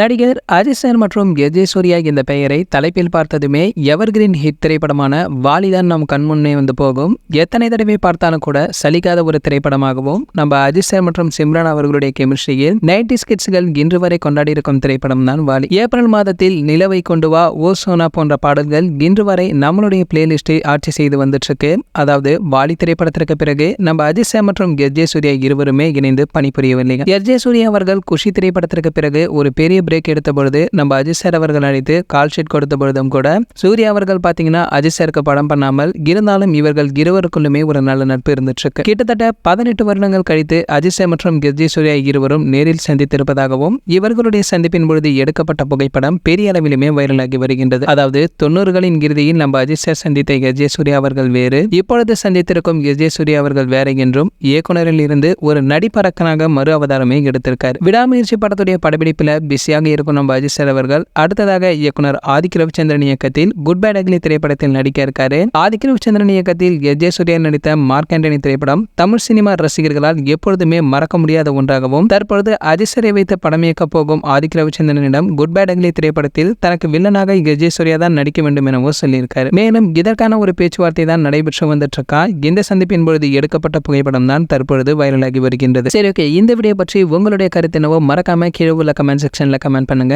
நடிகர் அஜித் சார் மற்றும் எஜே சூர்யா இந்த பெயரை தலைப்பில் பார்த்ததுமே எவர்கிரீன் ஹிட் திரைப்படமான வாலிதான் நம் கண்முன்னே வந்து போகும். எத்தனை தடவை பார்த்தாலும் கூட சலிக்காத ஒரு திரைப்படமாகவும் நம்ம அஜித் சார் மற்றும் சிம்ரன் அவர்களுடைய கெமிஸ்ட்ரியில் 90s கிட்ஸ்கள் இன்று வரை கொண்டாடி இருக்கும் திரைப்படம் தான் வாலி. ஏப்ரல் மாதத்தில் நிலவை கொண்டு வா, ஓ சோனா போன்ற பாடல்கள் இன்று வரை நம்மளுடைய பிளேலிஸ்டை ஆட்சி செய்து வந்துட்டு இருக்கு. அதாவது வாலி திரைப்படத்திற்கு பிறகு நம்ம அஜித் சார் மற்றும் எஜே சூர்யா இருவருமே இணைந்து பணிபுரியவில்லை. எஜே சூர்யா அவர்கள் குஷி திரைப்படத்திற்கு பிறகு ஒரு பெரிய பிரேக் எடுத்த பொழுது நம்ம அஜித் சார் அவர்கள் அழைத்து கால் ஷீட் கொடுத்த பொழுதும் கூட சூர்யா அவர்கள் பாத்தீங்கன்னா அஜித் சாருக்கு படம் பண்ணாமல் இருந்தாலும் இவர்கள் இருவருக்குள்ளுமே ஒரு நல்ல நட்பு இருந்துட்டு இருக்கு. கிட்டத்தட்ட 18 வருடங்கள் கழித்து அஜித் சார் மற்றும் எஜே சூர்யா இருவரும் நேரில் சந்தித்திருப்பதாகவும் இவர்களுடைய சந்திப்பின் பொழுது எடுக்கப்பட்ட புகைப்படம் பெரிய அளவிலுமே வைரலாகி வருகின்றது. அதாவது 90களின் இறுதியில் நம்ம அஜித் சார் சந்தித்த எஜே சூர்யா அவர்கள் வேறு, இப்பொழுது சந்தித்திருக்கும் எஜே சூர்யா அவர்கள் வேற என்றும் இயக்குனரில் இருந்து ஒரு நடிப்பறக்கனாக மறு அவதாரமே எடுத்திருக்கார். விடாமுயற்சி படத்துடைய படப்பிடிப்புல பிஸியாக இருக்கும் நம்ம அஜித் சார் அவர்கள் அடுத்ததாக இயக்குனர் ஆதிக் ரவிச்சந்திரன் இயக்கத்தில் குட் பை அக்லி திரைப்படத்தில் நடிக்க இருக்காரு. ஆதிக் ரவிச்சந்திரன் இயக்கத்தில் எஜே சூர்யா நடித்த மார்க் ஆண்டனி திரைப்படம் தமிழ் சினிமா ரசிகர்களால் எப்பொழுதுமே மறக்க முடியாத ஒன்றாகவும், தற்பொழுது அஜித் சாரை வைத்து படம் இயக்க போகும் ஆதிக் ரவிச்சந்திரனிடம் குட் பை அக்லி திரைப்படத்தில் தனக்கு வில்லனாக எஜே சூர்யா தான் நடிக்க வேண்டும் எனவும் சொல்லியிருக்காரு. மேலும் இதற்கான ஒரு பேச்சுவார்த்தை தான் நடைபெற்று வந்துட்டு இருக்கா. இந்த சந்திப்பின் பொழுது எடுக்கப்பட்ட புகைப்படம் தான் தற்பொழுது வைரலாகி வருகின்றது. சரி, ஓகே, இந்த வீடியோ பற்றி உங்களுடைய கருத்து என்னவோ மறக்காம கீழே உள்ள கமெண்ட் செக்ஷன்ல கமெண்ட் பண்ணுங்க.